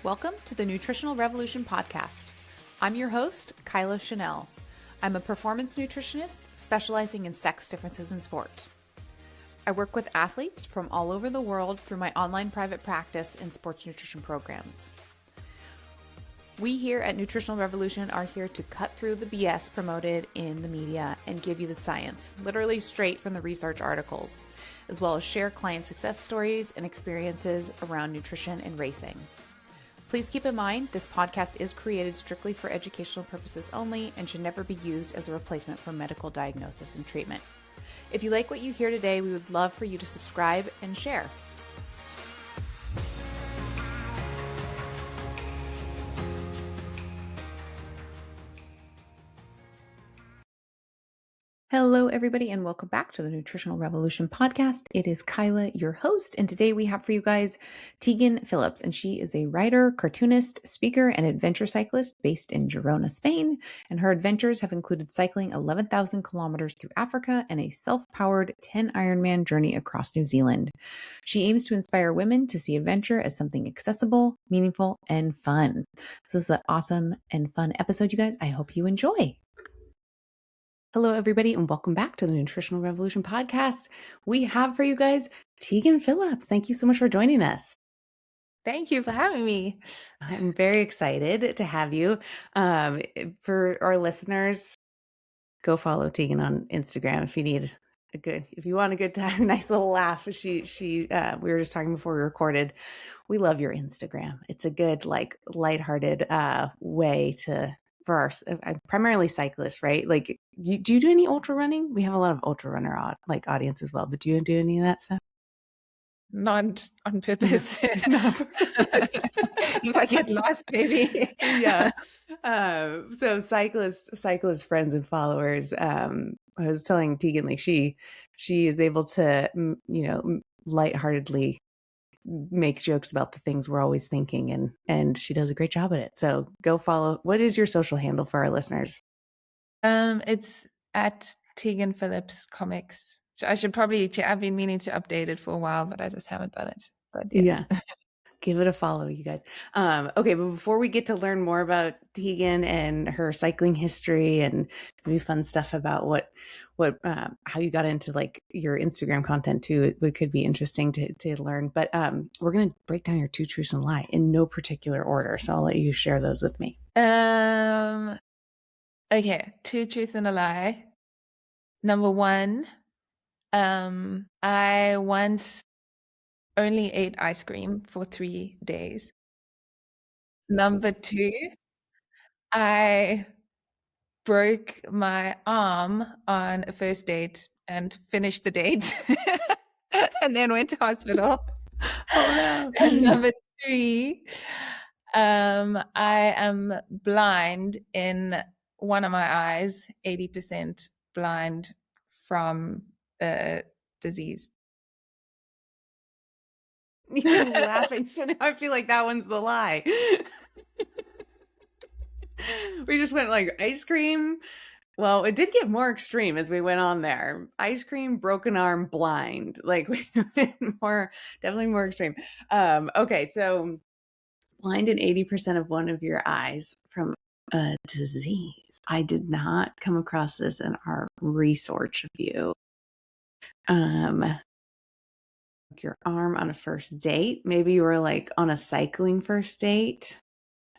Welcome to the Nutritional Revolution podcast. I'm your host, Kyla Chanel. I'm a performance nutritionist specializing in sex differences in sport. I work with athletes from all over the world through my online private practice and sports nutrition programs. We here at Nutritional Revolution are here to cut through the BS promoted in the media and give you the science, literally straight from the research articles, as well as share client success stories and experiences around nutrition and racing. Please keep in mind, this podcast is created strictly for educational purposes only and should never be used as a replacement for medical diagnosis and treatment. If you like what you hear today, we would love for you to subscribe and share. Hello, everybody, and welcome back to the Nutritional Revolution podcast. It is Kyla, your host, and today we have for you guys Tegan Phillips, and she is a writer, cartoonist, speaker, and adventure cyclist based in Girona, Spain, and her adventures have included cycling 11,000 kilometers through Africa and a self-powered 10 Ironman journey across New Zealand. She aims to inspire women to see adventure as something accessible, meaningful, and fun. So this is an awesome and fun episode, you guys. I hope you enjoy. Hello, everybody, and welcome back to the Nutritional Revolution podcast. We have for you guys Tegan Phillips. Thank you so much for joining us. Thank you for having me. I'm very excited to have you. For our listeners, go follow Tegan on Instagram if you want a good time, nice little laugh. We were just talking before we recorded. We love your Instagram. It's a good, lighthearted way for our primarily cyclists, right? Like, do you do any ultra running? We have a lot of ultra runner audience as well, but do you do any of that stuff? Not on purpose. Not on purpose. If I get lost, maybe. Yeah. So cyclist friends and followers. I was telling Tegan, like she is able to, lightheartedly make jokes about the things we're always thinking, and she does a great job at it. So go follow. What is your social handle for our listeners? It's at Tegan Phillips Comics. I've been meaning to update it for a while, but I just haven't done it. But yes. Yeah. Give it a follow, you guys. Okay, but before we get to learn more about Tegan and her cycling history and maybe fun stuff about how you got into like your Instagram content too, it could be interesting to learn. But we're gonna break down your 2 truths and a lie in no particular order. So I'll let you share those with me. Okay, 2 truths and a lie. Number 1, I once only ate ice cream for 3 days. Number 2, I broke my arm on a first date and finished the date and then went to hospital. Oh no. And number 3, I am blind in one of my eyes, 80% blind from a disease. You're laughing, so now I feel like that one's the lie. We just went like ice cream. Well, it did get more extreme as we went on there. Ice cream, broken arm, blind. Like we went definitely more extreme. Okay, so blind in 80% of one of your eyes from a disease. I did not come across this in our research of you. Your arm on a first date. Maybe you were like on a cycling first date.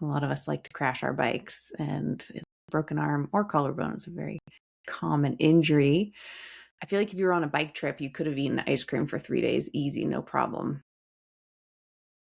A lot of us like to crash our bikes, and broken arm or collarbone is a very common injury. I feel like if you were on a bike trip, you could have eaten ice cream for 3 days, easy, no problem.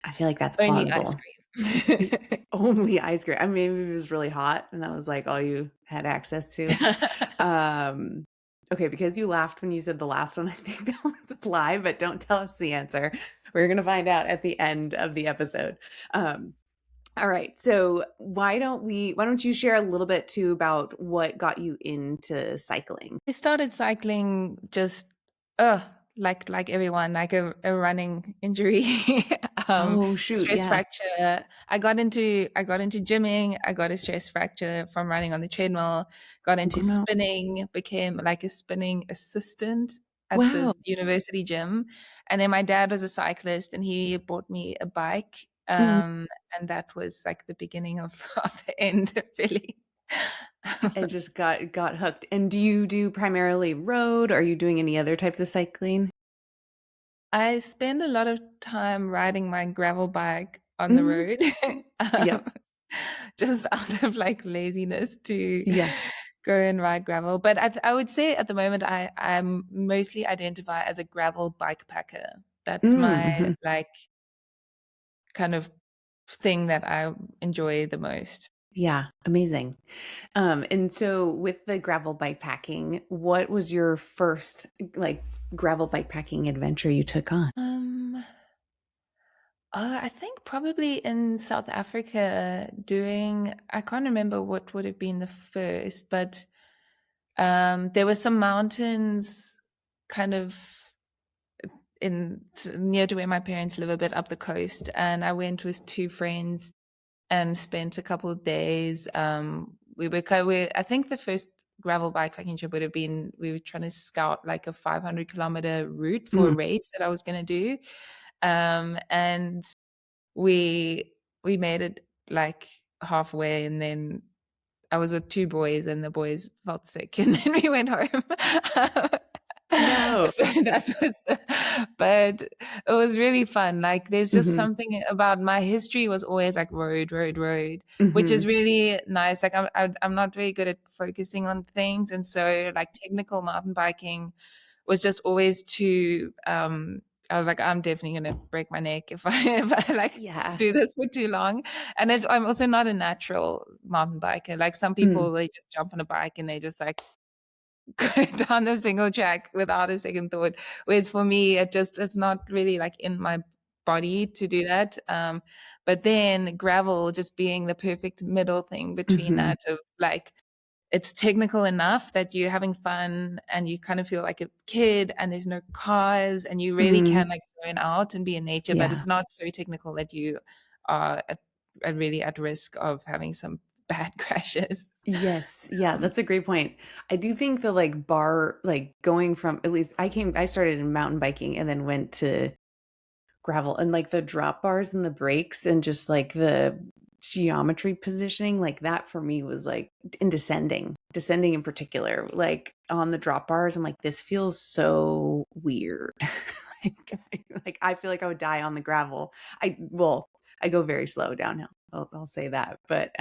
I feel like that's only plausible. Ice cream. Only ice cream. I mean, maybe it was really hot and that was like all you had access to. Okay, because you laughed when you said the last one, I think that was a lie, but don't tell us the answer. We're going to find out at the end of the episode. All right. So why don't you share a little bit too about what got you into cycling? I started cycling just, like everyone, like a running injury. Oh shoot! Stress fracture. I got into gymming. I got a stress fracture from running on the treadmill. Got into spinning. Became like a spinning assistant at the university gym. And then my dad was a cyclist, and he bought me a bike Mm. And that was like the beginning of, of the end, really. I just got hooked. And do you do primarily road? Are you doing any other types of cycling? I spend a lot of time riding my gravel bike on the Hmm. road, Yep. um, just out of like laziness to Yeah. go and ride gravel. But I would say at the moment I'm mostly identify as a gravel bike packer. That's my Mm-hmm. like kind of thing that I enjoy the most. Yeah. Amazing. And so with the gravel bike packing, what was your first like gravel bike packing adventure you took on? Um, I think probably in South Africa doing, I can't remember what would have been the first, but there were some mountains kind of in near to where my parents live, a bit up the coast, and I went with two friends and spent a couple of days. I think the first gravel bikepacking trip would have been, we were trying to scout like a 500-kilometer route for a Mm. race that I was going to do. And we made it like halfway, and then I was with two boys and the boys felt sick and then we went home. No. So that was, but it was really fun. Like there's just Hmm. something about, my history was always like road, road, road, which is Hmm. really nice. Like I'm not very good at focusing on things. And so like technical mountain biking was just always too, I was like, I'm definitely gonna break my neck if I if I like Yeah. do this for too long. And I'm also not a natural mountain biker. Like some Mm. people, they just jump on a bike and they just like go down the single track without a second thought. Whereas for me, it's not really like in my body to do that. But then gravel just being the perfect middle thing between Hmm. that of like, it's technical enough that you're having fun and you kind of feel like a kid and there's no cars and you really Hmm. can like zone out and be in nature, but Yeah. it's not so technical that you are really at risk of having some bad crashes. Yes. Yeah, Um, that's a great point. I do think the like going from, at least I started in mountain biking and then went to gravel, and like the drop bars and the brakes and just like the geometry positioning, like that for me was like in descending in particular, like on the drop bars, I'm like, this feels so weird. like I feel like I would die on the gravel. I go very slow downhill. I'll say that. But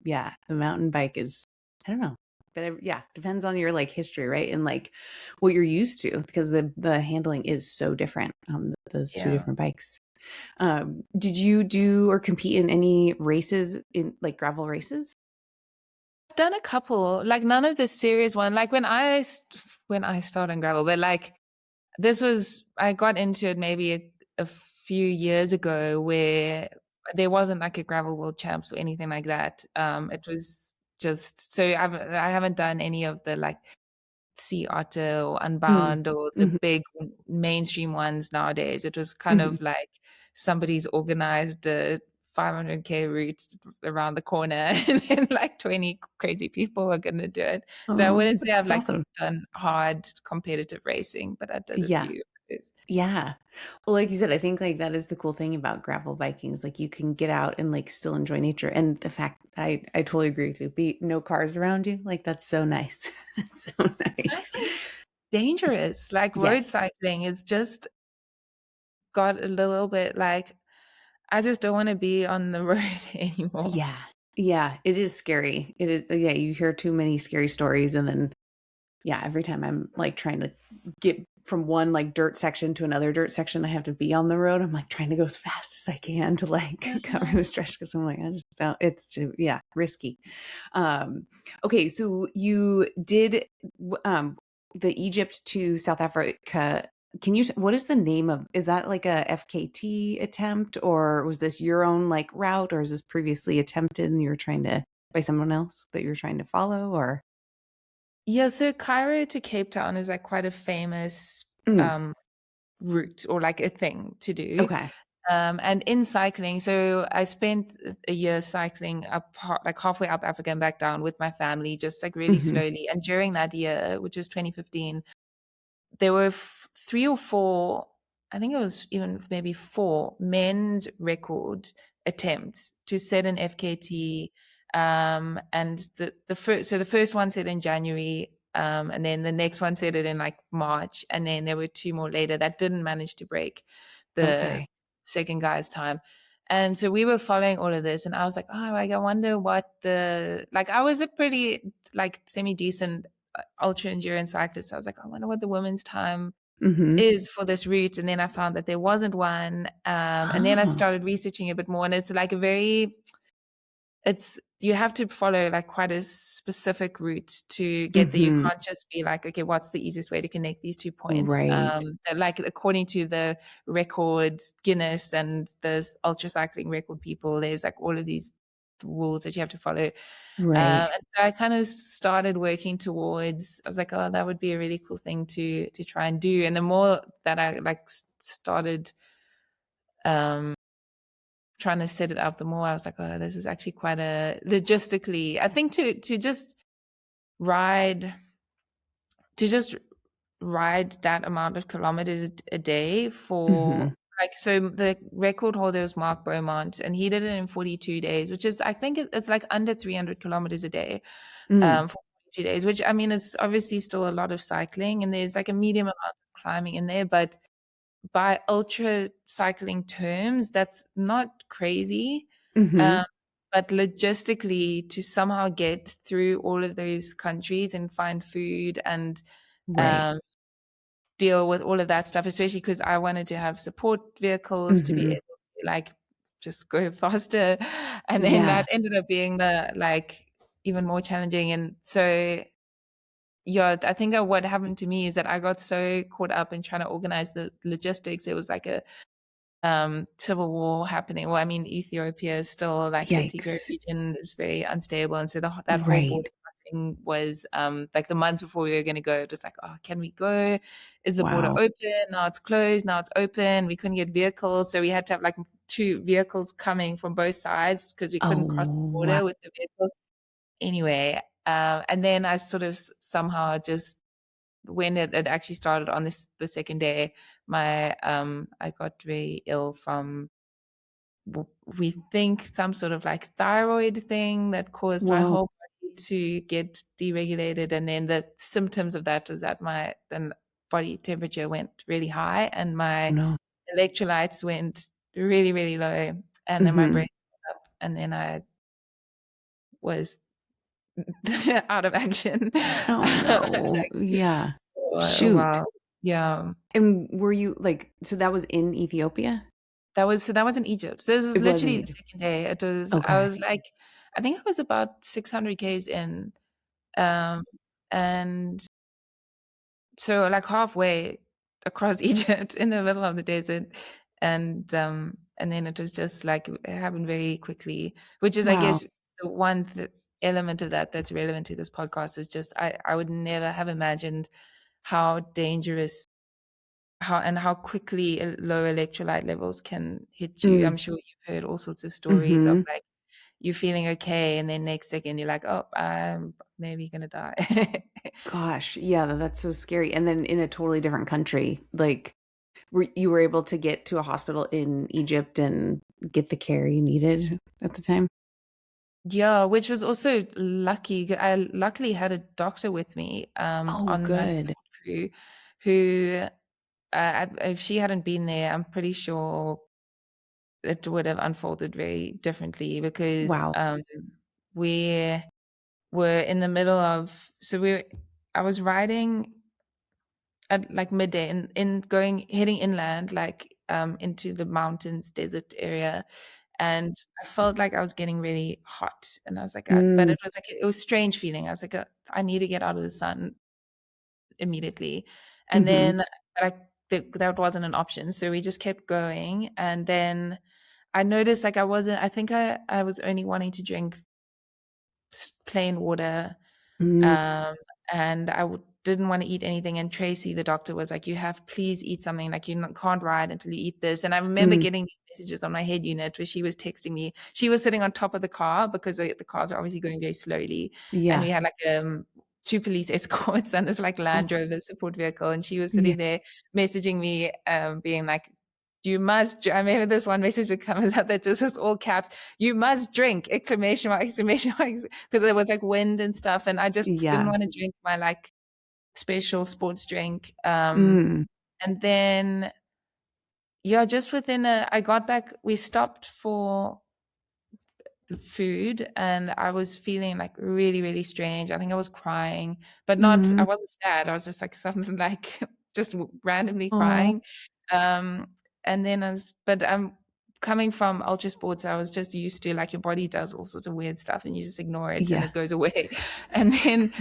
yeah, the mountain bike is, I don't know. But yeah, depends on your like history, right? And like what you're used to, because the handling is so different on those two yeah. different bikes. Did you do or compete in any races, in like gravel races? I've done a couple, like none of the serious one. Like when I started on gravel, but like this was, I got into it maybe a few years ago where there wasn't like a gravel world champs or anything like that. It was just, so I haven't done any of the like Sea Otter or Mm. Unbound or the Hmm. big mainstream ones nowadays. It was kind Hmm. of like somebody's organized a 500K route around the corner and then like 20 crazy people are going to do it. So I Oh, wouldn't say I've that's like awesome. done hard competitive racing, but I did a Yeah. few. Yeah. Well, like you said, I think like that is the cool thing about gravel biking is like you can get out and like still enjoy nature. And the fact I totally agree with you. Be no cars around you. Like that's so nice. That's so I nice. think it's dangerous. Like road Yes. cycling, it's just got a little bit like, I just don't want to be on the road anymore. Yeah. Yeah. It is scary. It is, yeah, you hear too many scary stories, and then yeah, every time I'm like trying to get from one like dirt section to another dirt section, I have to be on the road. I'm like trying to go as fast as I can to like cover Mhm. the stretch, because I'm like, I just don't, it's too, yeah, risky. Um, okay. So you did, the Egypt to South Africa. Can you, what is the name of, is that like a FKT attempt, or was this your own like route, or is this previously attempted and you were trying to, by someone else that you're trying to follow, or? Yeah, so Cairo to Cape Town is like quite a famous Mm, um, route or like a thing to do. okay. And in cycling, so I spent a year cycling up like halfway up Africa and back down with my family, just like really Hmm. slowly. And during that year, which was 2015, there were three or four I think it was even maybe 4 men's record attempts to set an FKT. And the first one set in January, and then the next one set it in like March, and then there were 2 more later that didn't manage to break the Okay. second guy's time. And so we were following all of this, and I was like, oh, like I wonder what I was a pretty like semi decent ultra endurance cyclist. I was like, I wonder what the women's time Mm-hmm. is for this route. And then I found that there wasn't one. And then I Oh. started researching a bit more, and it's like you have to follow like quite a specific route to get there. You Mm-hmm. can't just be like, okay, what's the easiest way to connect these 2 points? Right. Like according to the records, Guinness and the ultra cycling record people, there's like all of these rules that you have to follow. Right. And so I kind of started working towards, I was like, oh, that would be a really cool thing to try and do. And the more that I like started trying to set it up, the more I was like, oh, this is actually quite a logistically, I think to just ride that amount of kilometers a day for Mm-hmm. like, so the record holder is Mark Beaumont, and he did it in 42 days, which is, I think it's like under 300 kilometers a day, Mm. for 42 days, which I mean is obviously still a lot of cycling, and there's like a medium amount of climbing in there, but by ultra cycling terms, that's not crazy. Mm-hmm. Um, but logistically, to somehow get through all of those countries and find food and Right. um, deal with all of that stuff, especially because I wanted to have support vehicles to be Mm-hmm. able to like just go faster. And then Yeah. that ended up being the like even more challenging. And so yeah, I think what happened to me is that I got so caught up in trying to organize the logistics. It was like a civil war happening. Well, I mean, Ethiopia is still like the Tigray Yikes. region is very unstable, and so that whole Right. border crossing was like the month before we were going to go. It was like, oh, can we go? Is the border Wow. open? Now it's closed. Now it's open. We couldn't get vehicles, so we had to have like 2 vehicles coming from both sides because we couldn't cross the Oh, wow. border with the vehicles. Anyway, and then I sort of somehow just when it actually started on the second day, my I got very ill from we think some sort of like thyroid thing that caused my Whoa. whole body to get deregulated, and then the symptoms of that was that my then body temperature went really high and Oh my no. electrolytes went really really low, and then my Mm-hmm. brain swelled up, and then I was out of action Oh no. like Yeah. for a Shoot. while. Yeah. And were you like, so that was in Ethiopia? That was in Egypt. So this was It was in literally the Egypt. second day. I Okay. was like, I think I was about 600 Ks in, um, and so like halfway across Egypt in the middle of the desert, and then it was just like it happened very quickly, which is I Wow. guess the one element of that that's relevant to this podcast is just I would never have imagined how dangerous how quickly low electrolyte levels can hit you. Mm. I'm sure you've heard all sorts of stories of Mm-hmm. like you feeling okay, and then next second you're like, oh, I'm maybe gonna die. Gosh. Yeah, that's so scary. And then in a totally different country, like you were able to get to a hospital in Egypt and get the care you needed at the time? Yeah, which was also lucky. I luckily had a doctor with me Oh, on my good. support crew who, if she hadn't been there, I'm pretty sure it would have unfolded very differently because Wow. we were in the middle of I was riding at like midday in going heading inland like into the mountains desert area, and I felt like I was getting really hot, and I was like but Mm. it was strange feeling. I was like I need to get out of the sun immediately, and Mhm. then that wasn't an option, so we just kept going. And then I noticed like I think I was only wanting to drink plain water, Mm. um, and didn't want to eat anything. And Tracy, the doctor, was like, "You have please eat something. Like can't ride until you eat this." And I remember Mm. getting these messages on my head unit where she was texting me. She was sitting on top of the car because the cars are obviously going very slowly, and Yeah. we had like two police escorts and this like Land Rover support vehicle, and she was sitting there messaging me, being like, you must, I remember this one message that comes up that just was all caps, you must drink, exclamation mark, exclamation mark, because there was like wind and stuff, and I just didn't want to drink my like special sports drink. And then just within I got back, we stopped for food, and I was feeling like really, really strange. I think I was crying, but not, I wasn't sad. I was just like something like just randomly crying. And then but I'm coming from ultra sports, I was just used to like your body does all sorts of weird stuff and you just ignore it and it goes away. And then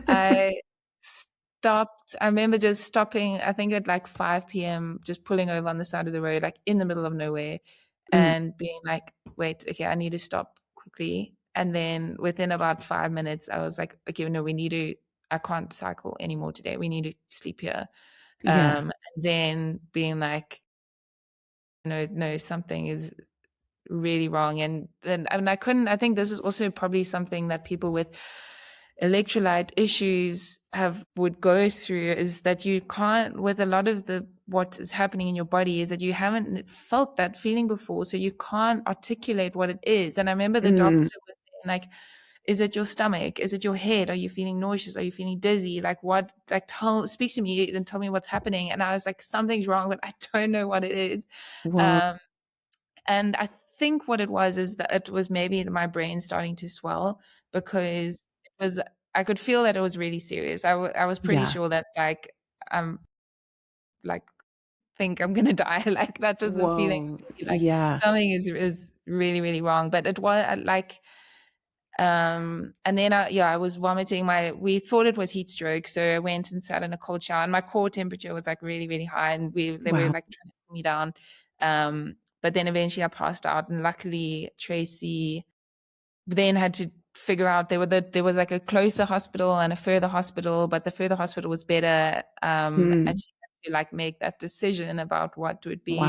I stopped. I remember just stopping, I think at like 5 p.m., just pulling over on the side of the road, like in the middle of nowhere, and being like, wait, okay, I need to stop quickly. And then within about 5 minutes, I was like, okay, no, I can't cycle anymore today. We need to sleep here. And then being like, no, something is really wrong. And then, I mean, I think this is also probably something that people with electrolyte issues would go through, is that you can't, with a lot of what is happening in your body, is that you haven't felt that feeling before, so you can't articulate what it is. And I remember the doctor was saying, like, is it your stomach? Is it your head? Are you feeling nauseous? Are you feeling dizzy? Like what? Like speak to me and tell me what's happening. And I was like, something's wrong, but I don't know what it is. And I think what it was is that it was maybe my brain starting to swell, because I could feel that it was really serious. I was pretty sure that like think I'm gonna die. Like that was the feeling. Like something is really, really wrong. But it was like, and then I was vomiting. We thought it was heat stroke, so I went and sat in a cold shower, and my core temperature was like really, really high, and they were like trying to cool me down. But then eventually I passed out, and luckily Tracy then had to figure out there was like a closer hospital and a further hospital, but the further hospital was better. And she had to like make that decision about what would be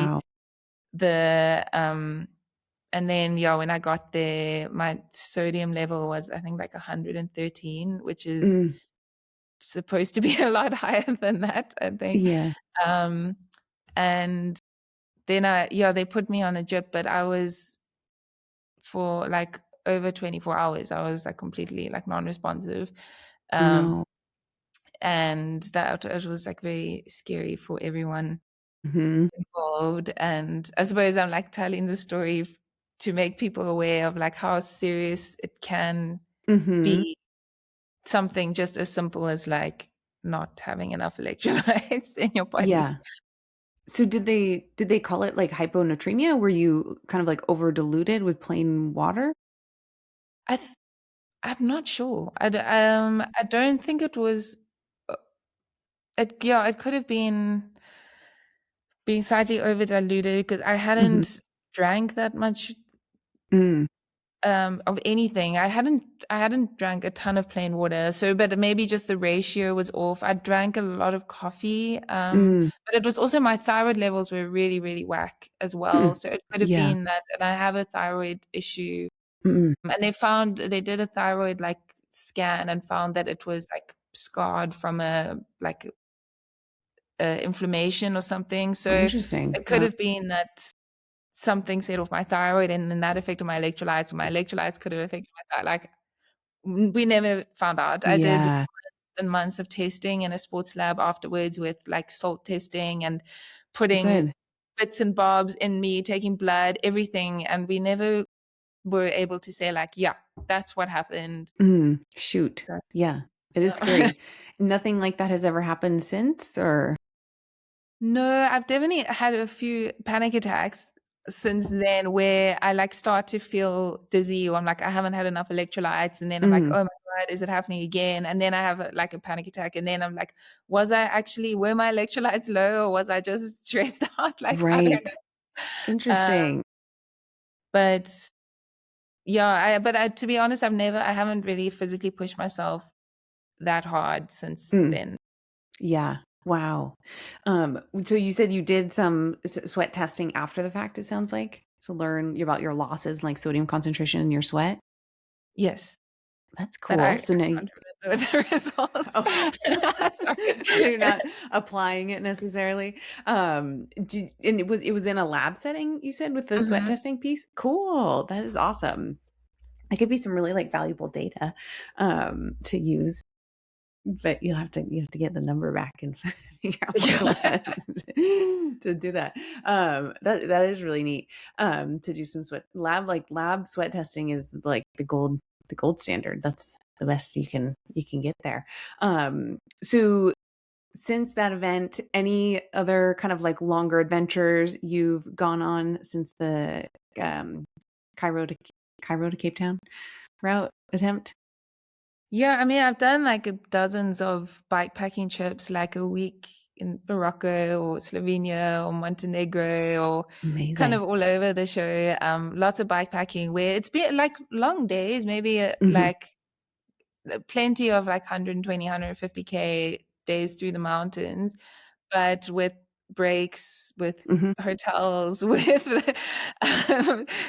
and then when I got there, my sodium level was, I think, like 113, which is supposed to be a lot higher than that, I think. And then they put me on a drip, but I was, for like over 24 hours, I was like completely like non-responsive. And that it was like very scary for everyone involved. And I suppose I'm like telling the story to make people aware of like how serious it can be. Something just as simple as like not having enough electrolytes in your body. So did they call it like hyponatremia? Were you kind of like over diluted with plain water? I'm not sure. I don't think it was. It could have been being slightly over diluted, because I hadn't drank that much of anything. I hadn't drank a ton of plain water. So, but maybe just the ratio was off. I drank a lot of coffee, but it was also my thyroid levels were really, really whack as well. So it could have been that, and I have a thyroid issue. And they did a thyroid like scan and found that it was like scarred from a inflammation or something. So interesting. It could have been that something set off my thyroid, and then that affected my electrolytes, or my electrolytes could have affected my thyroid. Like we never found out. I did months and months of testing in a sports lab afterwards, with like salt testing and putting bits and bobs in me, taking blood, everything, and we never were able to say like, yeah, that's what happened. Shoot. Yeah, it is scary. Nothing like that has ever happened since, or? No, I've definitely had a few panic attacks since then, where I like start to feel dizzy, or I'm like, I haven't had enough electrolytes, and then I'm like, oh my God, is it happening again? And then I have a panic attack, and then I'm like, were my electrolytes low, or was I just stressed out? Like, I don't know. Interesting. But to be honest, I haven't really physically pushed myself that hard since then. Yeah. Wow. So you said you did some sweat testing after the fact, it sounds like, to learn about your losses, like sodium concentration in your sweat. Yes. That's cool. So now with the results. Oh. Sorry. So you're not applying it necessarily. And it was in a lab setting, you said, with the sweat testing piece? Cool. That is awesome. It could be some really like valuable data to use, but you have to get the number back and figure out what it was to do that. That is really neat. To do some lab sweat testing is like the gold standard. That's the best you can get there. So since that event, any other kind of like longer adventures you've gone on since the Cairo to Cape Town route attempt? Yeah, I mean, I've done like dozens of bikepacking trips, like a week in Morocco or Slovenia or Montenegro or kind of Amazing. all over the show. Lots of bikepacking where it's been like long days, maybe like plenty of like 120, 150K days through the mountains, but with breaks, with hotels, with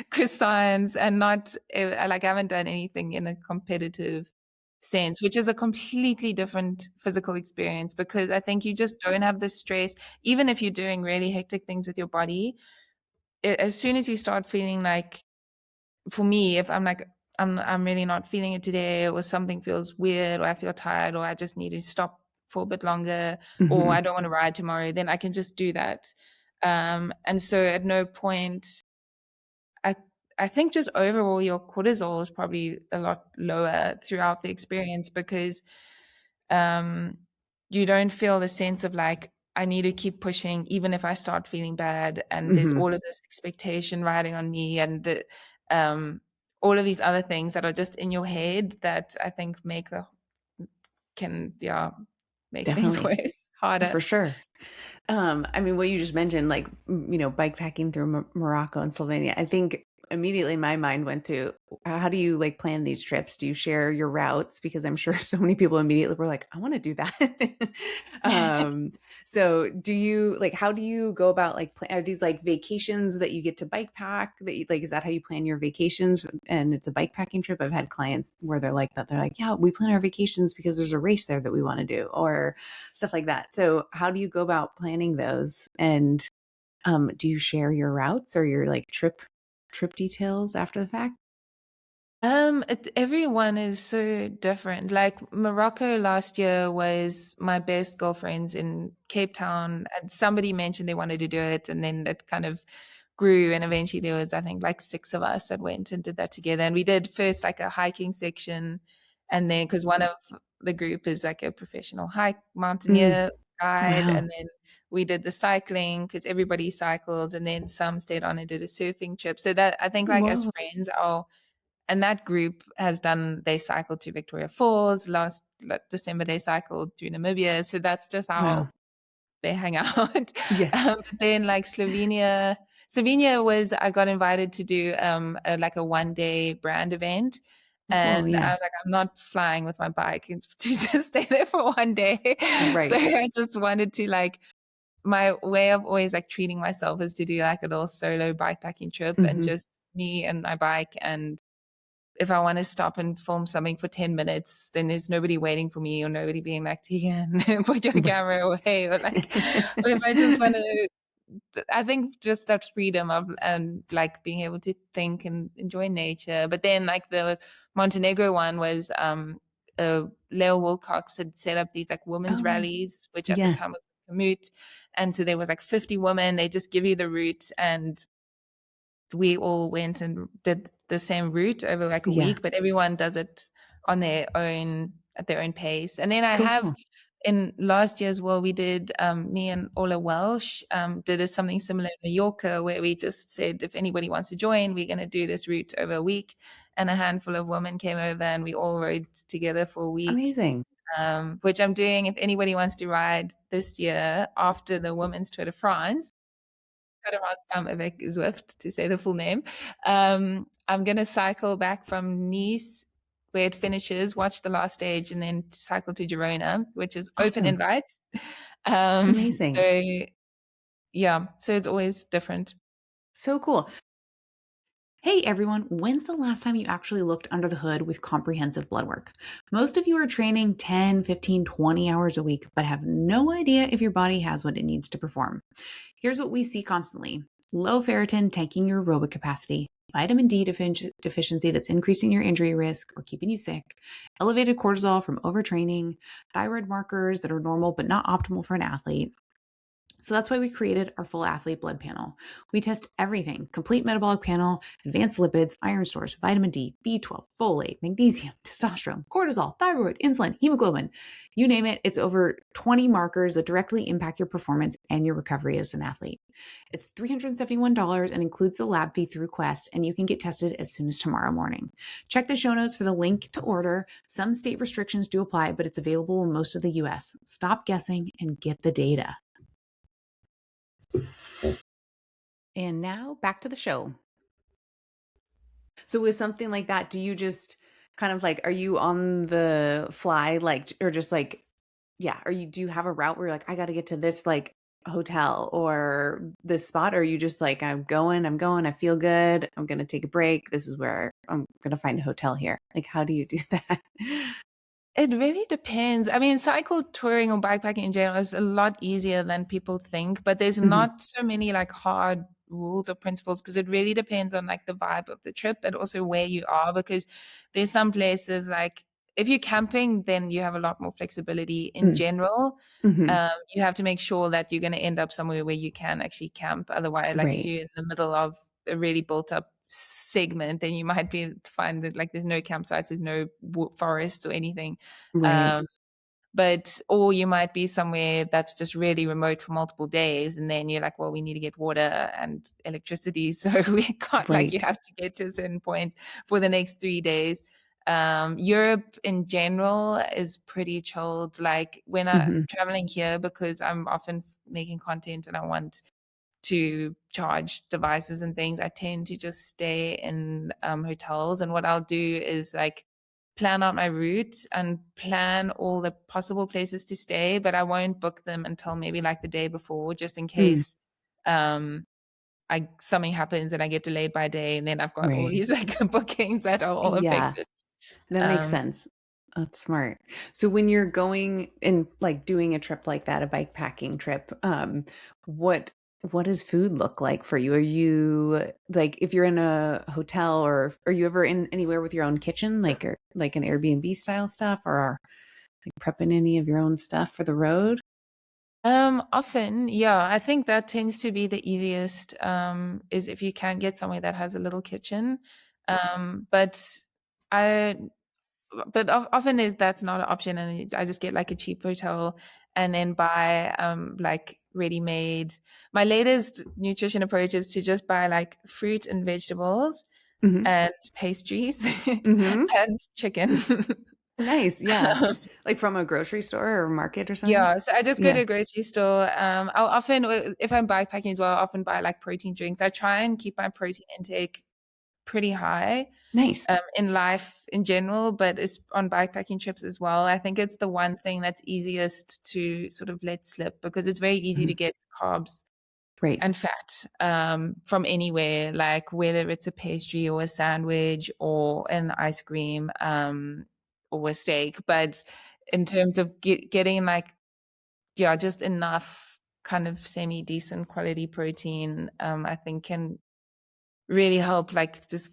croissants, and not like I haven't done anything in a competitive sense, which is a completely different physical experience, because I think you just don't have the stress, even if you're doing really hectic things with your body. As soon as you start feeling like, for me, if I'm like, I'm really not feeling it today, or something feels weird, or I feel tired, or I just need to stop for a bit longer, or I don't want to ride tomorrow, then I can just do that. And so at no point, I think just overall your cortisol is probably a lot lower throughout the experience, because you don't feel the sense of like, I need to keep pushing even if I start feeling bad, and there's all of this expectation riding on me, and the all of these other things that are just in your head that I think make things worse, harder. For sure. I mean, what you just mentioned, like, bikepacking through Morocco and Slovenia, I think immediately my mind went to, how do you like plan these trips? Do you share your routes? Because I'm sure so many people immediately were like, I want to do that. So do you like, how do you go about like, are these like vacations that you get to bike pack that you, like, is that how you plan your vacations? And it's a bike packing trip. I've had clients where they're like that. They're like, yeah, we plan our vacations because there's a race there that we want to do, or stuff like that. So how do you go about planning those? And do you share your routes or your like trip details after the fact? Everyone is so different. Like Morocco last year was my best girlfriends in Cape Town, and somebody mentioned they wanted to do it, and then it kind of grew, and eventually there was, I think, like 6 of us that went and did that together. And we did first like a hiking section, and then because one of the group is like a professional mountaineer guide, Wow. and then we did the cycling because everybody cycles, and then some stayed on and did a surfing trip. So that, I think, like as Whoa. friends, and that group they cycled to Victoria Falls. Last December, they cycled through Namibia. So that's just how Wow. they hang out. Yeah. But then like Slovenia was, I got invited to do like a 1-day brand event. Whoa. And Yeah. I'm like, I'm not flying with my bike to just stay there for 1 day. Right. So I just wanted to like, my way of always like treating myself is to do like a little solo bikepacking trip, and just me and my bike. And if I want to stop and film something for 10 minutes, then there's nobody waiting for me, or nobody being like, Tegan, put your camera away. Or like, or if I just want to, I think just that freedom of, and like being able to think and enjoy nature. But then like the Montenegro one was, Leo Wilcox had set up these like women's Oh, rallies, which at the yeah. time was Commute. And so there was like 50 women, they just give you the route, and we all went and did the same route over like a Yeah. week, but everyone does it on their own, at their own pace. And then I have, Cool. in last year's, well, we did, me and Ola Welsh did something similar in Mallorca, where we just said, if anybody wants to join, we're going to do this route over a week. And a handful of women came over, and we all rode together for a week. Amazing. Which I'm doing, if anybody wants to ride this year after the Women's Tour de France, avec Zwift, to say the full name. I'm going to cycle back from Nice, where it finishes, watch the last stage, and then cycle to Girona, which is Awesome. open invites. It's amazing. So yeah, so it's always different. So cool. Hey everyone, when's the last time you actually looked under the hood with comprehensive blood work? Most of you are training 10, 15, 20 hours a week, but have no idea if your body has what it needs to perform. Here's what we see constantly: low ferritin tanking your aerobic capacity, vitamin D deficiency that's increasing your injury risk or keeping you sick, elevated cortisol from overtraining, thyroid markers that are normal but not optimal for an athlete. So that's why we created our full athlete blood panel. We test everything: complete metabolic panel, advanced lipids, iron stores, vitamin D, B12, folate, magnesium, testosterone, cortisol, thyroid, insulin, hemoglobin. You name it, it's over 20 markers that directly impact your performance and your recovery as an athlete. It's $371 and includes the lab fee through Quest, and you can get tested as soon as tomorrow morning. Check the show notes for the link to order. Some state restrictions do apply, but it's available in most of the US. Stop guessing and get the data. And now back to the show. So with something like that, do you just kind of like, are you on the fly, like, or just like, yeah, do you have a route where you're like, I got to get to this like hotel or this spot? Or are you just like, I'm going, I feel good, I'm going to take a break, this is where I'm going to find a hotel here? Like, how do you do that? It really depends. I mean, cycle touring or bikepacking in general is a lot easier than people think, but there's not so many like hard rules or principles because it really depends on like the vibe of the trip and also where you are, because there's some places like if you're camping, then you have a lot more flexibility in general. You have to make sure that you're going to end up somewhere where you can actually camp. Otherwise, like if Right. you're in the middle of a really built up segment, then you might be find that like there's no campsites, there's no forests or anything. Right. But or you might be somewhere that's just really remote for multiple days, and then you're like, well, we need to get water and electricity, so we can't, like, you Right. have to get to a certain point for the next 3 days. Europe in general is pretty chilled. Like when I'm traveling here, because I'm often making content and I want to charge devices and things, I tend to just stay in hotels. And what I'll do is like plan out my route and plan all the possible places to stay, but I won't book them until maybe like the day before, just in case something happens and I get delayed by a day, and then I've got all Right. these like bookings that are all Yeah. affected. That makes sense. That's smart. So when you're going and like doing a trip like that, a bike packing trip, what does food look like for you? Are you like, if you're in a hotel, or are you ever in anywhere with your own kitchen, like, or like an Airbnb style stuff, or are like prepping any of your own stuff for the road? Often, yeah, I think that tends to be the easiest, is if you can get somewhere that has a little kitchen. But I often is that's not an option, and I just get like a cheap hotel and then buy like ready-made. My latest nutrition approach is to just buy like fruit and vegetables Mm-hmm. and pastries Mm-hmm. and chicken. Nice. Yeah. Like from a grocery store or market or something? Yeah, so I just go Yeah. to a grocery store. I'll often, if I'm bikepacking as well, I'll often buy like protein drinks. I try and keep my protein intake pretty high Nice. in life in general, but it's on bikepacking trips as well. I think it's the one thing that's easiest to sort of let slip, because it's very easy to Mhm. get carbs Right. and fat from anywhere, like whether it's a pastry or a sandwich or an ice cream or a steak. But in terms of getting like, yeah, just enough kind of semi decent quality protein, I think can really help, like just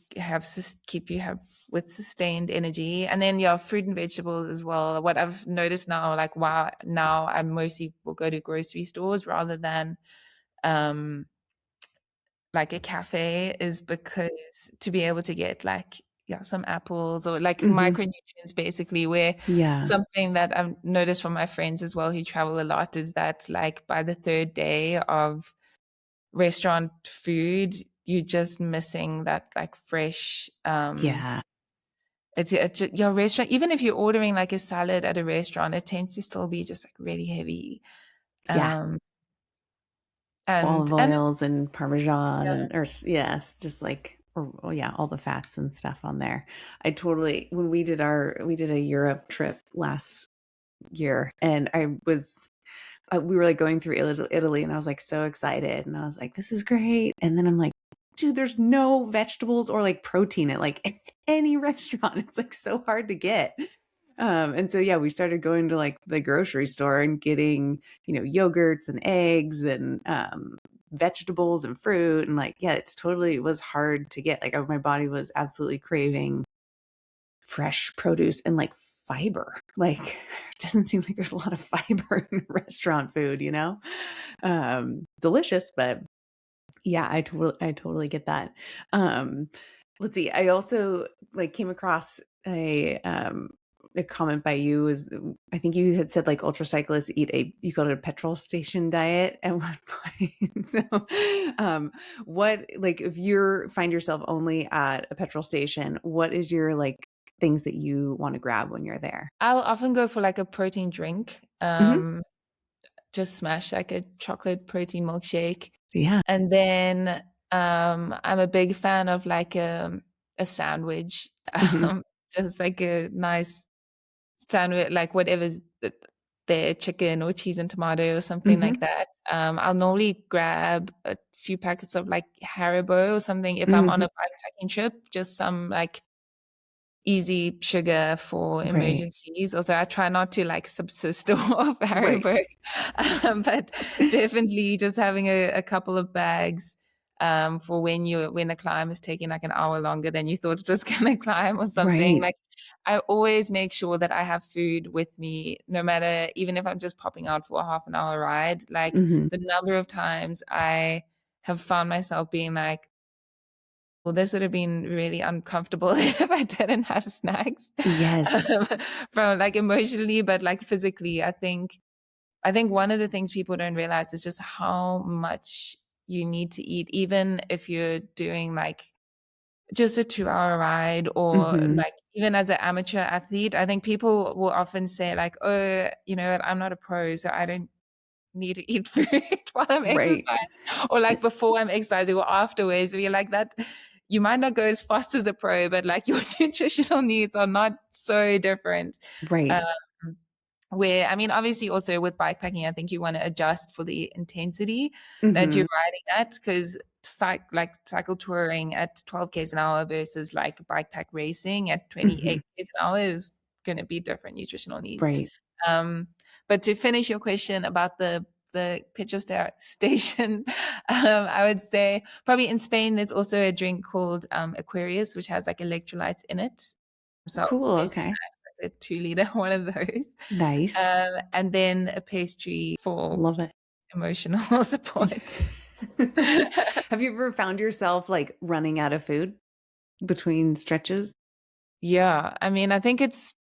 keep you have with sustained energy. And then yeah, fruit and vegetables as well. What I've noticed now, like wow, now I mostly will go to grocery stores rather than um like a cafe, is because to be able to get like, yeah, some apples or like Mm-hmm. micronutrients basically, where Yeah. something that I've noticed from my friends as well who travel a lot is that like by the third day of restaurant food, you're just missing that like fresh Yeah. it's your restaurant, even if you're ordering like a salad at a restaurant, it tends to still be just like really heavy. Yeah. um Olive and it's oils and Parmesan, yeah. and, or yes, just like, or oh yeah, all the fats and stuff on there. I totally, when we did a Europe trip last year, and we were like going through Italy, and I was like so excited, and I was like, this is great. And then I'm like, dude, there's no vegetables or like protein at like any restaurant. It's like so hard to get. And so, yeah, we started going to like the grocery store and getting, yogurts and eggs and vegetables and fruit. And like, yeah, it was hard to get. Like, my body was absolutely craving fresh produce and like fiber. Like, it doesn't seem like there's a lot of fiber in restaurant food, delicious, but yeah, I totally get that. Let's see. I also like came across a comment by you is I think you had said like ultra cyclists you called it a petrol station diet at one point. So what like if you find yourself only at a petrol station, what is your like things that you want to grab when you're there? I'll often go for like a protein drink. Mm-hmm. Just smash like a chocolate protein milkshake. Yeah. And then I'm a big fan of like a sandwich. Mm-hmm. Just like a nice sandwich, like whatever's there, chicken or cheese and tomato or something Mm-hmm. like that. I'll normally grab a few packets of like Haribo or something if I'm on Mm-hmm. a bikepacking trip, just some like easy sugar for Right. emergencies. Although I try not to like subsist off Right. Haribo, but definitely just having a couple of bags for when the climb is taking like an hour longer than you thought it was going to climb or something. Right. Like I always make sure that I have food with me, no matter, even if I'm just popping out for a half an hour ride. Like Mm-hmm. the number of times I have found myself being like, well, this would have been really uncomfortable if I didn't have snacks. Yes. From like emotionally, but like physically. I think one of the things people don't realize is just how much you need to eat, even if you're doing like just a 2 hour ride or Mm-hmm. like even as an amateur athlete. I think people will often say like, oh, I'm not a pro, so I don't need to eat food while I'm Right. exercising, or like before I'm exercising or afterwards. We're like that. You might not go as fast as a pro, but like your nutritional needs are not so different. Right. Where, I mean, obviously also with bikepacking, I think you want to adjust for the intensity that Mm-hmm. you're riding at, because cycle touring at 12 k's an hour versus like bikepack racing at 28 Mm-hmm. k's an hour is going to be different nutritional needs. Right. Um, but to finish your question about the petrol station, I would say probably in Spain there's also a drink called Aquarius, which has like electrolytes in it. So I Cool. always Okay. smash like a 2 liter one of those. Nice. And then a pastry for Love it. emotional support. Have you ever found yourself like running out of food between stretches? Yeah, I mean, I think it's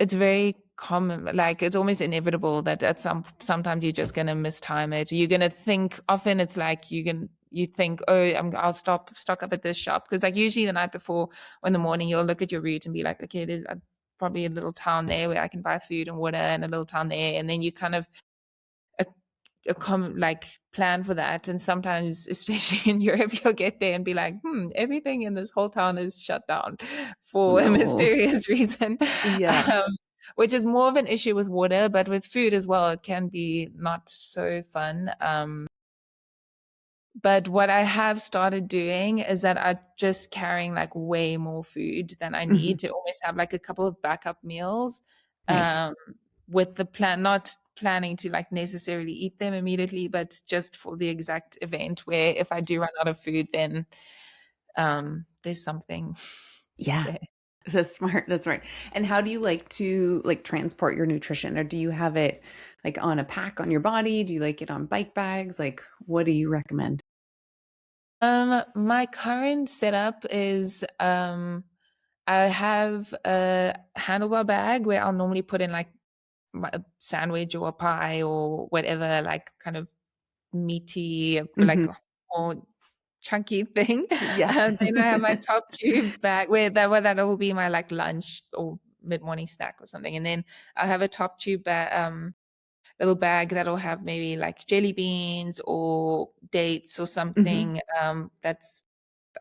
very common. Like it's almost inevitable that sometimes you're just gonna mistime it. You're gonna think, often it's like you think, oh, I'll stock up at this shop, because like usually the night before or in the morning you'll look at your route and be like, okay, there's probably a little town there where I can buy food and water, and a little town there, and then you kind of like plan for that. And sometimes, especially in Europe, you'll get there and be like, everything in this whole town is shut down for a No. mysterious reason. Yeah. Which is more of an issue with water, but with food as well, it can be not so fun. But what I have started doing is that I'm just carrying like way more food than I Hmm. need to almost have like a couple of backup meals, Nice. with the plan, not planning to like necessarily eat them immediately, but just for the exact event where if I do run out of food, then there's something Yeah. there. That's smart. That's smart. And how do you like to like transport your nutrition? Or do you have it like on a pack on your body? Do you like it on bike bags? Like, what do you recommend? My current setup is I have a handlebar bag where I'll normally put in like a sandwich or a pie or whatever, like kind of meaty, like Hmm. or chunky thing. Yeah. Then I have my top tube bag that will be my like lunch or mid-morning snack or something. And then I have a top tube little bag that'll have maybe like jelly beans or dates or Hmm. something that's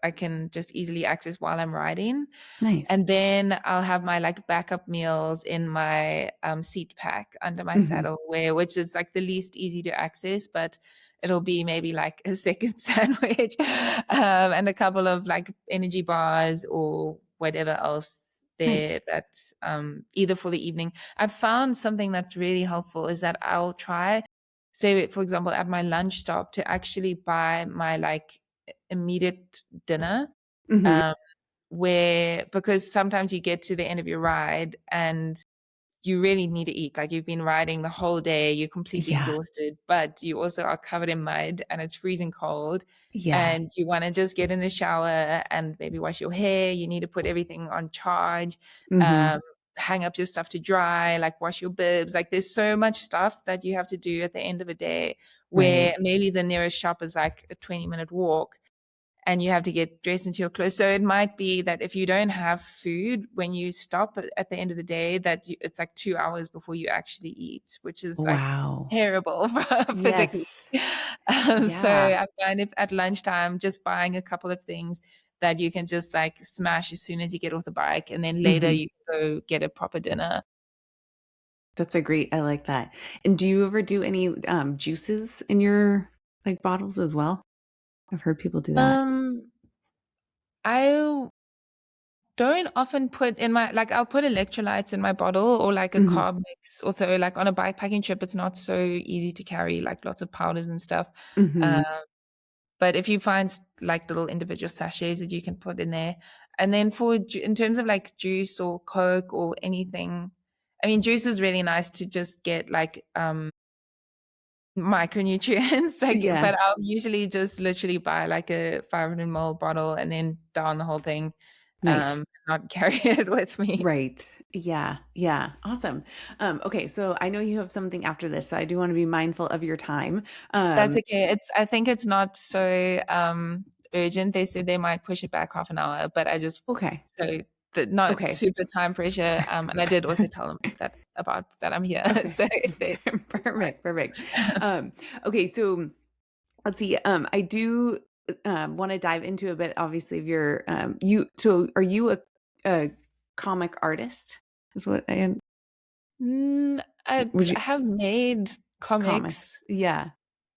I can just easily access while I'm riding. Nice. And then I'll have my like backup meals in my seat pack under my saddle, which is like the least easy to access, but it'll be maybe like a second sandwich and a couple of like energy bars or whatever else there. Nice. That's either for the evening. I've found something that's really helpful is that I'll try, say for example, at my lunch stop to actually buy my like immediate dinner. Where, because sometimes you get to the end of your ride and you really need to eat. Like you've been riding the whole day, you're completely exhausted, but you also are covered in mud and it's freezing cold. And you want to just get in the shower and maybe wash your hair. You need to put everything on charge, hang up your stuff to dry, like wash your bibs. Like there's so much stuff that you have to do at the end of a day where maybe the nearest shop is like a 20-minute walk and you have to get dressed into your clothes. So it might be that if you don't have food when you stop at the end of the day, that it's like 2 hours before you actually eat, which is like terrible physically. So I find if at lunchtime, just buying a couple of things that you can just like smash as soon as you get off the bike, and then later you can go get a proper dinner. That's I like that. And do you ever do any juices in your like bottles as well? I've heard people do that. I don't often put in my, like I'll put electrolytes in my bottle or like a carb mix. Although like on a bikepacking trip, it's not so easy to carry like lots of powders and stuff. But if you find like little individual sachets that you can put in there. And then in terms of like juice or Coke or anything, I mean, juice is really nice to just get like micronutrients, but I'll usually just literally buy like a 500 ml bottle and then down the whole thing. Not carry it with me. Right. Yeah. Awesome. Okay, so I know you have something after this, so I do want to be mindful of your time. That's okay. I think it's not so urgent. They said they might push it back half an hour, but I just so not super time pressure. And I did also tell them that I'm here. So perfect. Okay, so let's see. I do want to dive into a bit, obviously, of your are you a comic artist? Is what I am. I have made comics. Yeah.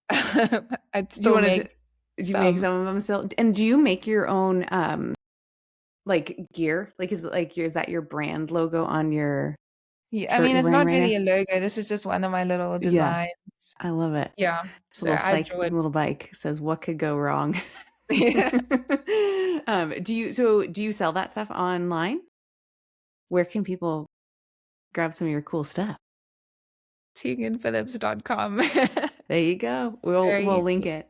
I'd still make. Do you make some of them still? And do you make your own like gear? Like is that your brand logo on your? Yeah, I mean it's not really a logo. This is just one of my little designs. I love it. Yeah. So little bike says, "What could go wrong?" Yeah. Do you sell that stuff online? Where can people grab some of your cool stuff? TeganPhillips.com. There you go. We'll link it.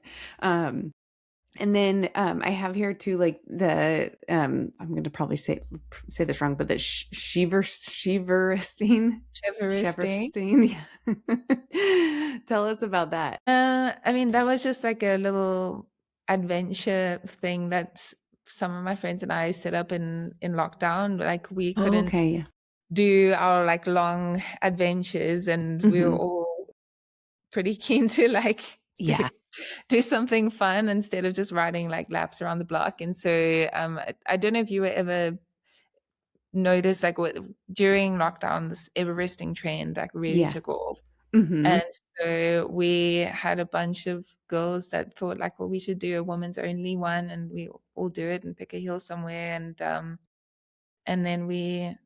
And then I have here too, like the I'm going to probably say this wrong, but the Shiverstein. Yeah. Tell us about that. I mean, that was just like a little adventure thing that some of my friends and I set up in lockdown. Like we couldn't do our like long adventures, and we were all pretty keen to like do something fun instead of just riding like laps around the block. And so I don't know if you were ever noticed like during lockdown this Everesting trend like really took off. And so we had a bunch of girls that thought like, well, we should do a woman's only one, and we all do it and pick a hill somewhere, and then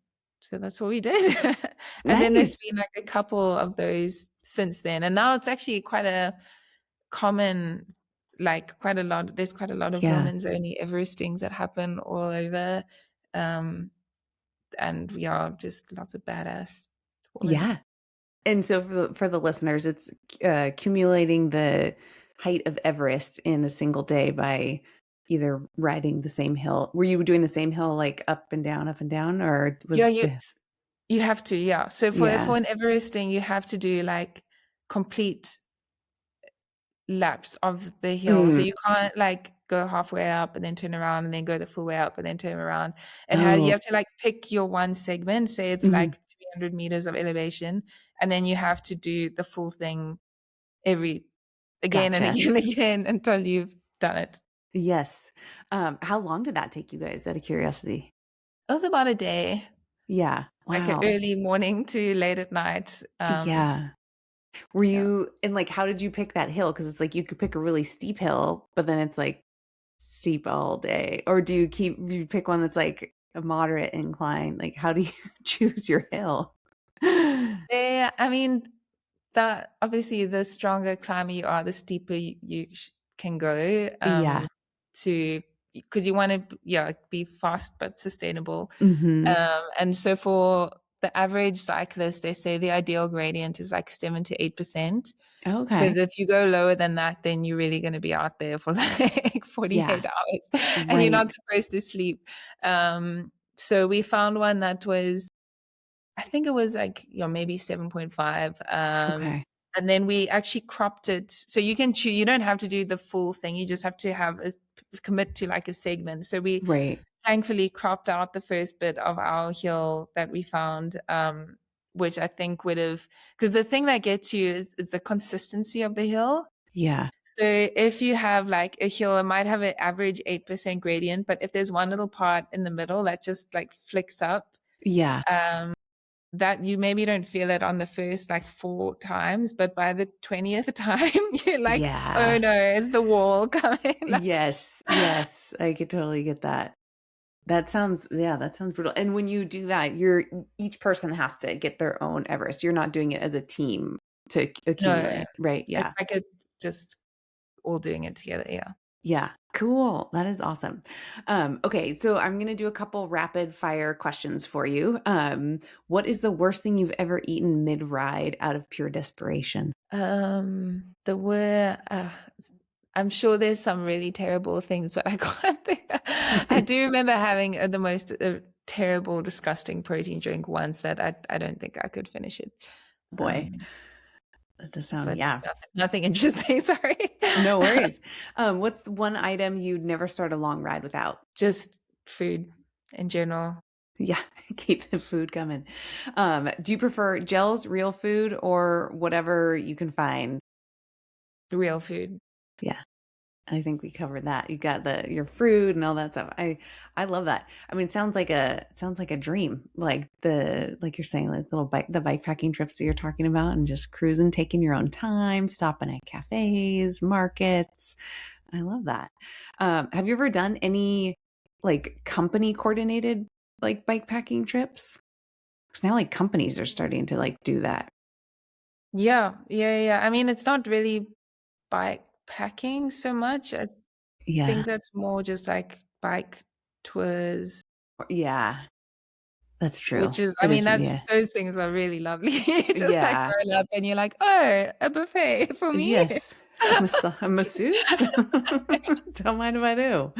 so that's what we did. And then there's been like a couple of those since then, and now it's actually quite a common, like there's quite a lot of women's only Everestings that happen all over, and we are just lots of badass women. And so for the listeners, it's accumulating the height of Everest in a single day by either riding the same hill. Were you doing the same hill like up and down, or was you have to, so for an Everesting you have to do like complete laps of the hill. So you can't like go halfway up and then turn around and then go the full way up and then turn around. And you have to like pick your one segment, say it's like 300 meters of elevation, and then you have to do the full thing again and again until you've done it. Yes. How long did that take you guys, out of curiosity? It was about a day, Yeah. like an Wow. early morning to late at night. Yeah. Were Yeah. you and like how did you pick that hill? Because it's like you could pick a really steep hill, but then it's like steep all day. Or do you pick one that's like a moderate incline? Like how do you choose your hill? Yeah, I mean, that obviously the stronger climber you are, the steeper you can go Yeah. to because you want to be fast but sustainable. Hmm. And so for the average cyclist, they say the ideal gradient is like 7 to 8%. Because Okay. if you go lower than that, then you're really going to be out there for like 48 Yeah. hours and you're not Right. supposed to sleep. So we found one that was, I think it was like, maybe 7.5. Okay. And then we actually cropped it. So you can choose, you don't have to do the full thing. You just have to commit to like a segment. So we Right. thankfully cropped out the first bit of our hill that we found, which I think would have, because the thing that gets you is the consistency of the hill. Yeah. So if you have like a hill, it might have an average 8% gradient, but if there's one little part in the middle that just like flicks up, Yeah. um, that you maybe don't feel it on the first like 4 times, but by the 20th time, you're like, oh Yeah. no, is the wall coming? Like, Yes. Yes. I could totally get that. That sounds brutal. And when you do that, each person has to get their own Everest. You're not doing it as a team to no, accumulate, right? it's Yeah. like a just all doing it together. Yeah. Yeah. Cool. That is awesome. Okay, so I'm going to do a couple rapid fire questions for you. What is the worst thing you've ever eaten mid-ride out of pure desperation? There were, I'm sure there's some really terrible things, but I can't think. I do remember having the most terrible, disgusting protein drink once that I don't think I could finish it. Boy, that does sound, But yeah. nothing interesting. Sorry. No worries. What's the one item you'd never start a long ride without? Just food in general. Yeah, keep the food coming. Do you prefer gels, real food, or whatever you can find? Real food. Yeah, I think we covered that. You got your fruit and all that stuff. I love that. I mean, it sounds like a dream. Like you're saying, like the bike packing trips that you're talking about, and just cruising, taking your own time, stopping at cafes, markets. I love that. Have you ever done any like company coordinated like bike packing trips? Because now like companies are starting to like do that. Yeah, yeah, yeah. I mean, it's not really bike packing so much. I Yeah. think that's more just like bike tours, Yeah. That's true. which is, I It mean, is. Yeah. those things are really lovely. You just like Yeah. roll up and you're like, oh, a buffet for me. Yes. A masseuse? Don't mind if I do.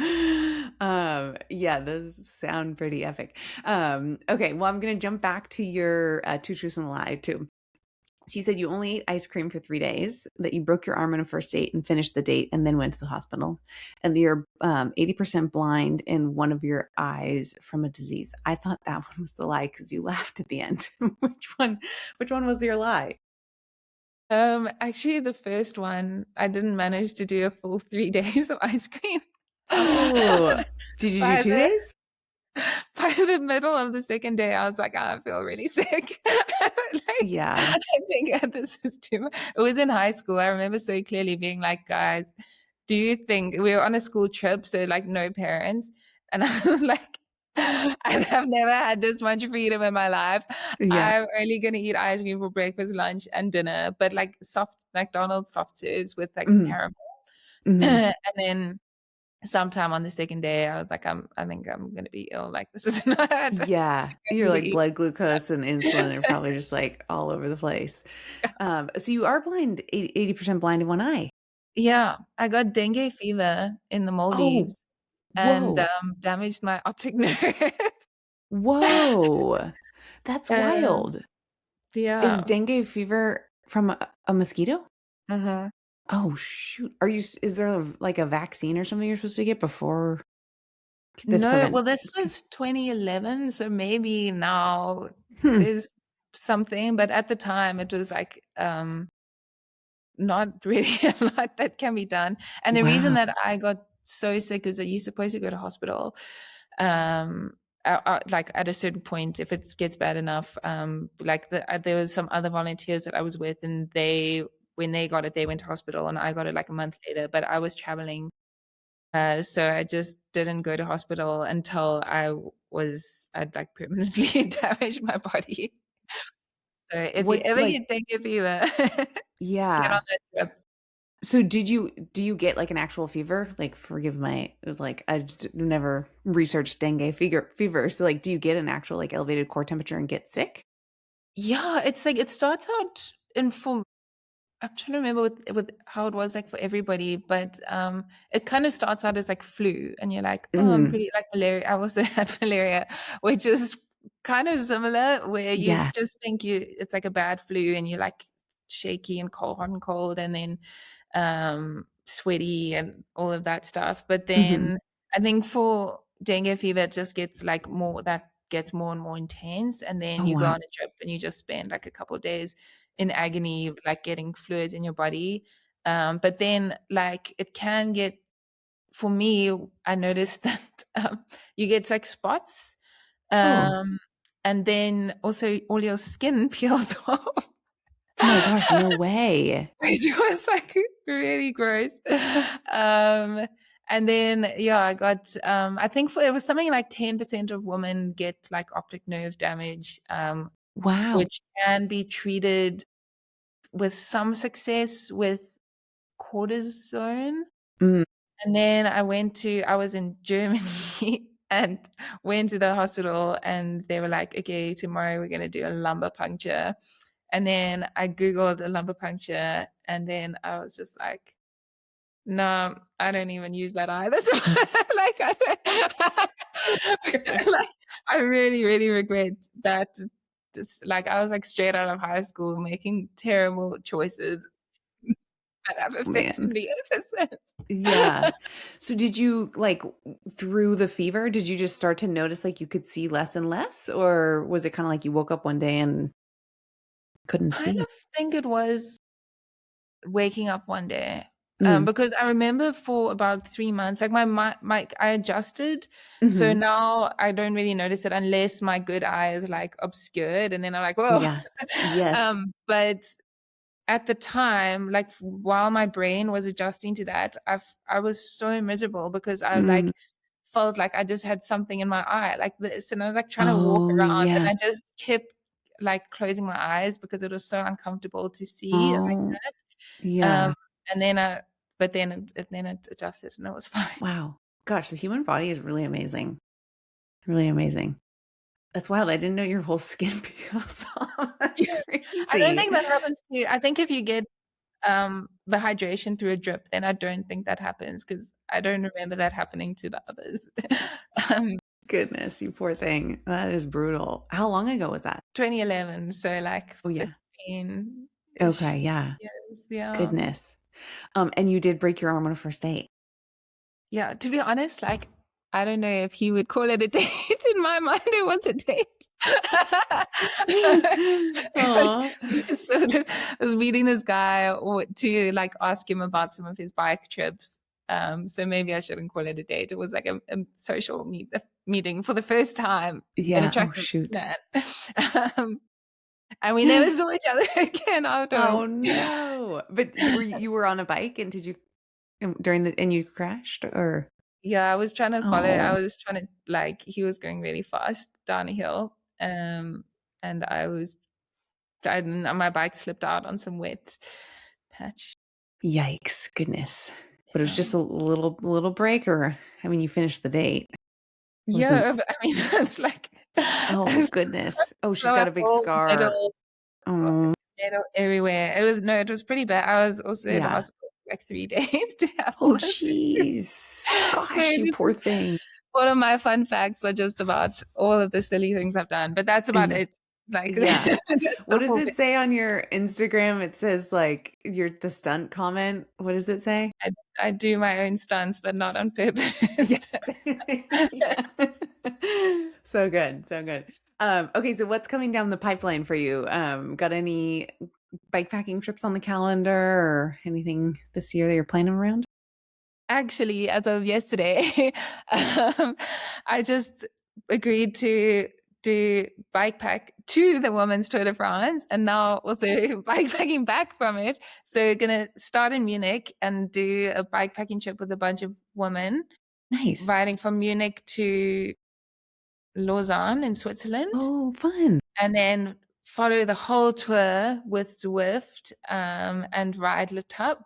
Yeah, those sound pretty epic. Okay, well, I'm gonna jump back to your two truths and a lie too. So you said you only ate ice cream for 3 days, that you broke your arm on a first date and finished the date and then went to the hospital, and that you're 80% blind in one of your eyes from a disease. I thought that one was the lie because you laughed at the end. Which one was your lie? Actually, the first one, I didn't manage to do a full 3 days of ice cream. Oh, did you do By two the days? by the middle of the second day, I was like, I feel really sick. Like, Yeah. I think this is too much. It was in high school. I remember so clearly being like, guys, do you think we were on a school trip? So like no parents. And I was like, I've never had this much freedom in my life. Yeah. I'm only gonna eat ice cream for breakfast, lunch, and dinner, but like soft McDonald's soft serves with like Mhm. caramel. Mhm. And then sometime on the second day, I was like, I think I'm gonna be ill. Like this is not Yeah. Your like really. blood glucose and insulin are probably just like all over the place. So you are blind, 80% blind in one eye. Yeah, I got dengue fever in the Oh, Maldives and whoa. damaged my optic nerve. Whoa. That's Um, wild. Is yeah. dengue fever from a mosquito? Uh-huh. Oh, shoot. Is there like a vaccine or something you're supposed to get before that's No, prevent? well, this was 2011, so maybe now Hmm. there's something, but at the time it was like not really a lot that can be done. And the reason Wow. that I got so sick is that you're supposed to go to hospital. Like at a certain point, if it gets bad enough, there was some other volunteers that I was with, and when they got it, they went to hospital, and I got it like a month later. But I was traveling, so I just didn't go to hospital until I'd like permanently damaged my body. So if you What, ever like, get dengue fever, get on yeah. that trip. So do you get like an actual fever? Like, forgive my, like, I just never researched dengue fever. So like, do you get an actual like elevated core temperature and get sick? Yeah, it's like it starts out in for I'm trying to remember with how it was like for everybody, but it kind of starts out as like flu, and you're like, oh, I'm Mm, pretty like malaria. I also had malaria, which is kind of similar, where you yeah. just think it's like a bad flu, and you're like shaky and cold, hot and cold, and then sweaty and all of that stuff. But Hmm. then I think for dengue fever, it just gets like that gets more and more intense, and then Oh, you go wow. on a trip and you just spend like a couple of days in agony, like getting fluids in your body. But then, like, it can get, for me, I noticed that you get like spots, Oh, um, and then also all your skin peels off. oh my gosh, no way. Which was like really gross. And then, yeah, I got, I think it was something like 10% of women get like optic nerve damage, Wow. which can be treated with some success with cortisone. Mm, And then I was in Germany and went to the hospital, and they were like, okay, tomorrow we're going to do a lumbar puncture. And then I Googled a lumbar puncture, and then I was just like, no, I don't even use that either. So, like, like, I really, really regret that. Like, I was like straight out of high school making terrible choices that have affected man. me ever since. Yeah. So did you like through the fever, did you just start to notice like you could see less and less, or was it kind of like you woke up one day and couldn't Kind see? of think it was waking up one day. Mm. Because I remember for about 3 months, like I adjusted, so Hmm. now I don't really notice it unless my good eye is like obscured, and then I'm like, whoa. Yeah. Yes. But at the time, like while my brain was adjusting to that, I was so miserable because I Mm. like felt like I just had something in my eye like this, and I was like trying to walk Oh, around, and yeah. I just kept like closing my eyes because it was so uncomfortable to see like Oh, that. yeah. And then then it adjusted and it was fine. Wow. Gosh, the human body is really amazing. Really amazing. That's wild. I didn't know your whole skin peels off. That's Yeah. I don't crazy. think that happens to you. I think if you get the hydration through a drip, then I don't think that happens because I don't remember that happening to the others. um, Goodness, you poor thing. That is brutal. How long ago was that? 2011, so like Oh, yeah. 15-ish Okay, yeah. years. Yeah. Goodness. And you did break your arm on a first date. Yeah, to be honest, like I don't know if he would call it a date. In my mind, it was a date. Aw. Sort of, I was meeting this guy to like ask him about some of his bike trips. So maybe I shouldn't call it a date. It was like a social meeting for the first time in a Yeah. Oh, tractor shoot. man. Um, and we never saw each other again Oh, afterwards. no. But you were on a bike and did you and you crashed or? Yeah, I was trying to follow. I Oh, was trying to like he was going really fast down a hill, and my bike slipped out on some wet patch. yikes. Goodness. But it was Yeah, just a little break, or I mean, you finished the date. Wasn't yeah. But I mean, it's like Oh, goodness. Oh, she's so got a big all scar. metal, Oh, metal everywhere. It was pretty bad. I was also in the yeah. hospital for like 3 days to have all Oh, this surgery. jeez. So Gosh, you this poor is thing. all of my fun facts are just about all of the silly things I've done, but that's about Yeah. it. Like Yeah. that's What the does whole it say on your Instagram? It says like the stunt comment. What does it say? I do my own stunts, but not on Yes. purpose. Yeah. So good. So good. Okay, so what's coming down the pipeline for you? Got any bikepacking trips on the calendar or anything this year that you're planning around? actually, as of yesterday, I just agreed to do bikepack to the Women's Tour de France, and now also bikepacking back from it. So gonna start in Munich and do a bikepacking trip with a bunch of women. Nice. Riding from Munich to Lausanne in Switzerland. Oh, fun. And then follow the whole tour with Zwift and ride Le Top,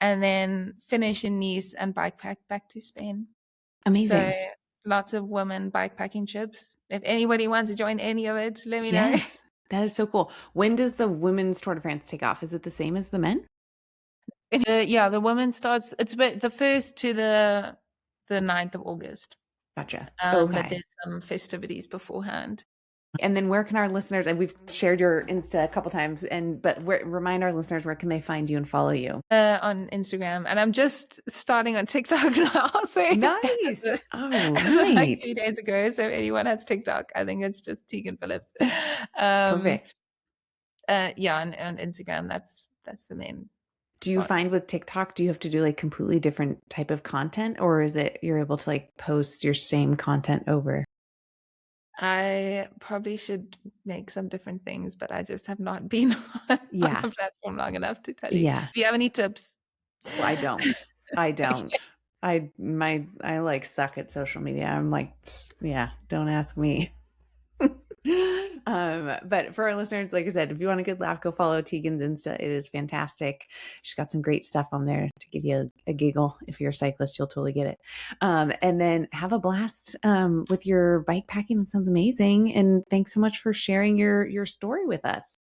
and then finish in Nice and bikepack back to Spain. Amazing. So lots of women bikepacking trips. If anybody wants to join any of it, let me know. Yes, that is so cool. When does the Women's Tour de France take off? Is it the same as the men? The women starts, it's about the 1st to the 9th of August. Gotcha. But Okay. there's some festivities beforehand. And then where can our listeners, and we've shared your Insta a couple times, but remind our listeners, where can they find you and follow you? On Instagram. And I'm just starting on TikTok now. So Nice. Oh, like right. 2 days ago. So if anyone has TikTok, I think it's just Tegan Phillips. Perfect. Yeah, on Instagram, that's the main. Do you find with TikTok, do you have to do like completely different type of content, or is it you're able to like post your same content over? I probably should make some different things, but I just have not been on the platform long enough to tell you. Yeah. Do you have any tips? Well, I don't. I don't. I like suck at social media. I'm like, yeah, don't ask me. But for our listeners, like I said, if you want a good laugh, go follow Tegan's Insta. It is fantastic. She's got some great stuff on there to give you a giggle. If you're a cyclist, you'll totally get it. And then have a blast with your bike packing. That sounds amazing. And thanks so much for sharing your story with us.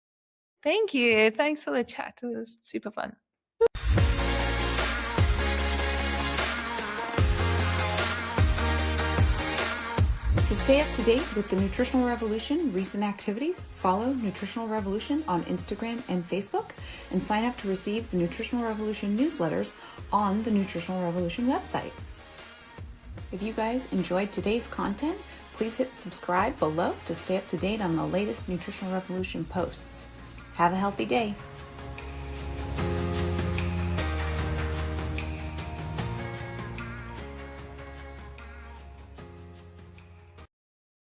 Thank you. Thanks for the chat. It was super fun. To stay up to date with the Nutritional Revolution recent activities, follow Nutritional Revolution on Instagram and Facebook, and sign up to receive the Nutritional Revolution newsletters on the Nutritional Revolution website. If you guys enjoyed today's content, please hit subscribe below to stay up to date on the latest Nutritional Revolution posts. Have a healthy day.